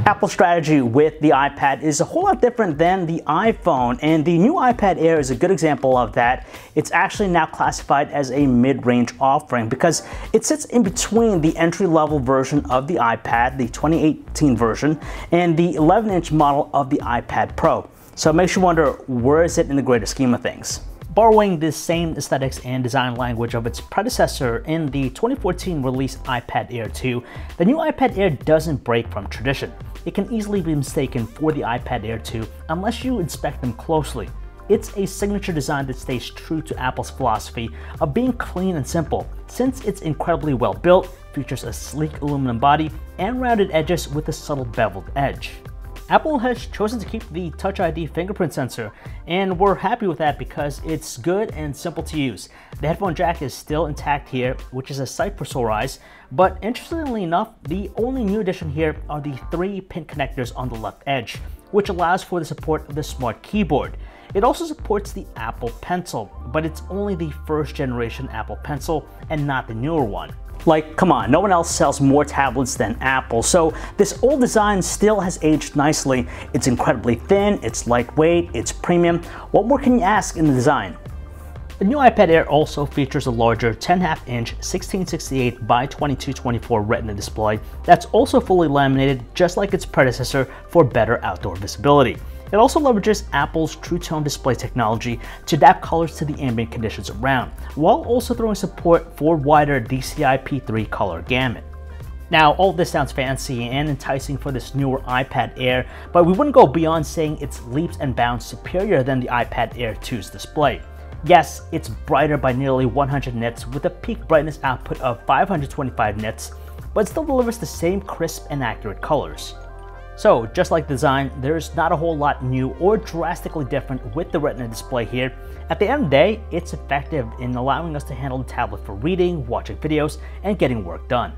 Apple's strategy with the iPad is a whole lot different than the iPhone, and the new iPad Air is a good example of that. It's actually now classified as a mid-range offering because it sits in between the entry-level version of the iPad, the 2018 version, and the 11-inch model of the iPad Pro. So it makes you wonder, where is it in the greater scheme of things? Borrowing the same aesthetics and design language of its predecessor in the 2014 released iPad Air 2, the new iPad Air doesn't break from tradition. It can easily be mistaken for the iPad Air 2 unless you inspect them closely. It's a signature design that stays true to Apple's philosophy of being clean and simple, since it's incredibly well built, features a sleek aluminum body, and rounded edges with a subtle beveled edge. Apple has chosen to keep the Touch ID fingerprint sensor, and we're happy with that because it's good and simple to use. The headphone jack is still intact here, which is a sight for sore eyes, but interestingly enough, the only new addition here are the 3 pin connectors on the left edge, which allows for the support of the Smart Keyboard. It also supports the Apple Pencil, but it's only the first generation Apple Pencil and not the newer one. Like, come on, no one else sells more tablets than Apple, so this old design still has aged nicely. It's incredibly thin, it's lightweight, it's premium. What more can you ask in the design? The new iPad Air also features a larger 10.5-inch 1668 by 2224 Retina display that's also fully laminated just like its predecessor for better outdoor visibility. It also leverages Apple's True Tone display technology to adapt colors to the ambient conditions around, while also throwing support for wider DCI-P3 color gamut. Now, all this sounds fancy and enticing for this newer iPad Air, but we wouldn't go beyond saying it's leaps and bounds superior than the iPad Air 2's display. Yes, it's brighter by nearly 100 nits with a peak brightness output of 525 nits, but it still delivers the same crisp and accurate colors. So, just like design, there's not a whole lot new or drastically different with the Retina display here. At the end of the day, it's effective in allowing us to handle the tablet for reading, watching videos, and getting work done.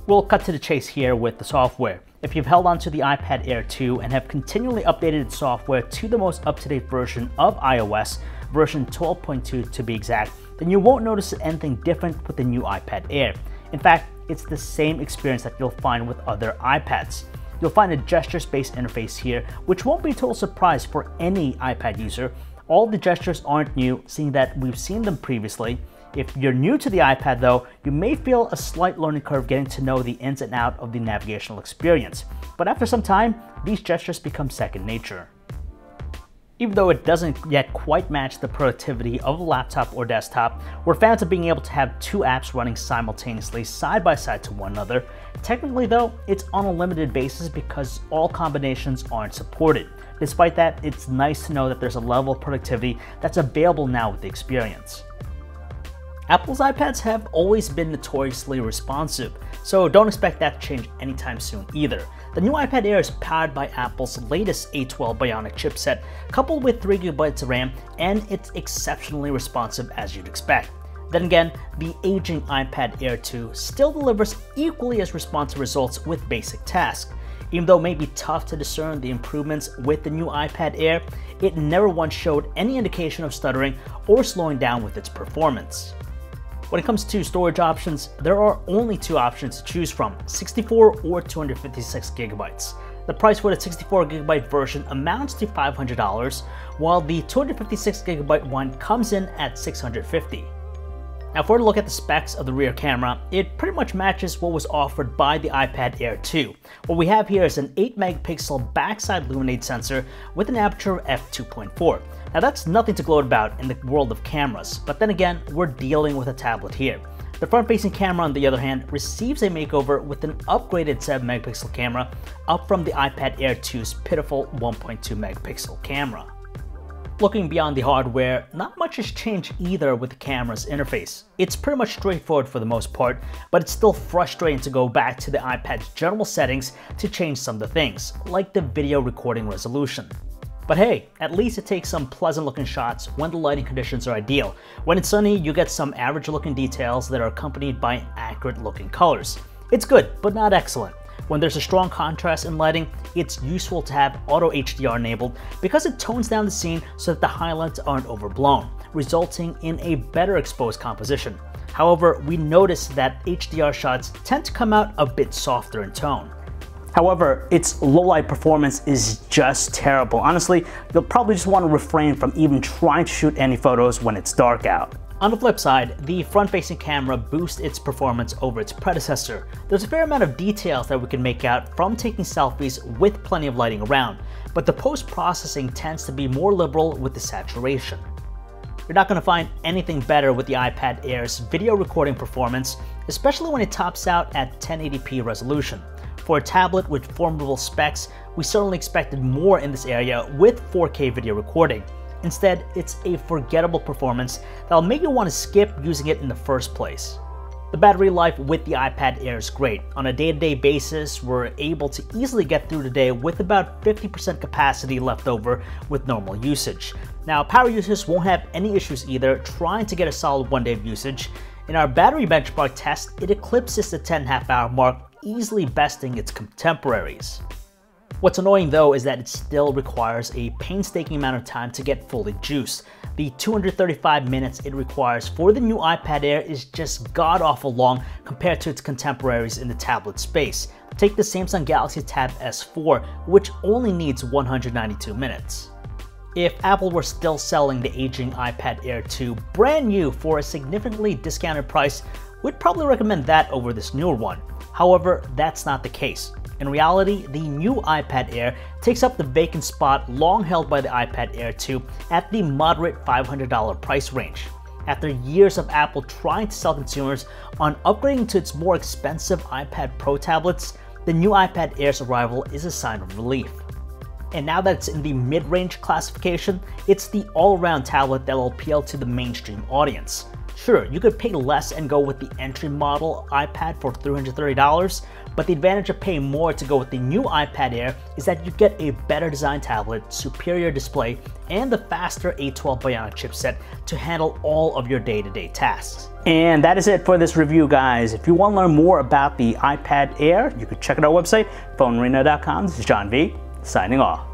We'll cut to the chase here with the software. If you've held onto the iPad Air 2 and have continually updated its software to the most up-to-date version of iOS, version 12.2 to be exact, then you won't notice anything different with the new iPad Air. In fact, it's the same experience that you'll find with other iPads. You'll find a gesture-based interface here, which won't be a total surprise for any iPad user. All the gestures aren't new, seeing that we've seen them previously. If you're new to the iPad though, you may feel a slight learning curve getting to know the ins and outs of the navigational experience. But after some time, these gestures become second nature. Even though it doesn't yet quite match the productivity of a laptop or desktop, we're fans of being able to have 2 apps running simultaneously side by side to one another. Technically though, it's on a limited basis because all combinations aren't supported. Despite that, it's nice to know that there's a level of productivity that's available now with the experience. Apple's iPads have always been notoriously responsive, so don't expect that to change anytime soon either. The new iPad Air is powered by Apple's latest A12 Bionic chipset, coupled with 3GB of RAM, and it's exceptionally responsive as you'd expect. Then again, the aging iPad Air 2 still delivers equally as responsive results with basic tasks. Even though it may be tough to discern the improvements with the new iPad Air, it never once showed any indication of stuttering or slowing down with its performance. When it comes to storage options, there are only 2 options to choose from, 64 or 256GB. The price for the 64GB version amounts to $500, while the 256GB one comes in at $650. Now, if we're to look at the specs of the rear camera, it pretty much matches what was offered by the iPad Air 2. What we have here is an 8-megapixel backside luminate sensor with an aperture of f2.4. Now, that's nothing to gloat about in the world of cameras, but then again, we're dealing with a tablet here. The front-facing camera, on the other hand, receives a makeover with an upgraded 7-megapixel camera, up from the iPad Air 2's pitiful 1.2-megapixel camera. Looking beyond the hardware, not much has changed either with the camera's interface. It's pretty much straightforward for the most part, but it's still frustrating to go back to the iPad's general settings to change some of the things, like the video recording resolution. But hey, at least it takes some pleasant looking shots when the lighting conditions are ideal. When it's sunny, you get some average looking details that are accompanied by accurate looking colors. It's good, but not excellent. When there's a strong contrast in lighting, it's useful to have Auto HDR enabled because it tones down the scene so that the highlights aren't overblown, resulting in a better exposed composition. However, we notice that HDR shots tend to come out a bit softer in tone. However, its low light performance is just terrible. Honestly, you'll probably just want to refrain from even trying to shoot any photos when it's dark out. On the flip side, the front-facing camera boosts its performance over its predecessor. There's a fair amount of details that we can make out from taking selfies with plenty of lighting around, but the post-processing tends to be more liberal with the saturation. You're not going to find anything better with the iPad Air's video recording performance, especially when it tops out at 1080p resolution. For a tablet with formidable specs, we certainly expected more in this area with 4K video recording. Instead, it's a forgettable performance that'll make you want to skip using it in the first place. The battery life with the iPad Air is great. On a day-to-day basis, we're able to easily get through the day with about 50% capacity left over with normal usage. Now, power users won't have any issues either trying to get a solid 1 day of usage. In our battery benchmark test, it eclipses the 10.5 hour mark, easily besting its contemporaries. What's annoying though is that it still requires a painstaking amount of time to get fully juiced. The 235 minutes it requires for the new iPad Air is just god-awful long compared to its contemporaries in the tablet space. Take the Samsung Galaxy Tab S4, which only needs 192 minutes. If Apple were still selling the aging iPad Air 2 brand new for a significantly discounted price, we'd probably recommend that over this newer one. However, that's not the case. In reality, the new iPad Air takes up the vacant spot long held by the iPad Air 2 at the moderate $500 price range. After years of Apple trying to sell consumers on upgrading to its more expensive iPad Pro tablets, the new iPad Air's arrival is a sign of relief. And now that it's in the mid-range classification, it's the all-around tablet that will appeal to the mainstream audience. Sure, you could pay less and go with the entry model iPad for $330, but the advantage of paying more to go with the new iPad Air is that you get a better designed tablet, superior display, and the faster A12 Bionic chipset to handle all of your day-to-day tasks. And that is it for this review, guys. If you want to learn more about the iPad Air, you can check out our website, PhoneArena.com. This is John V, signing off.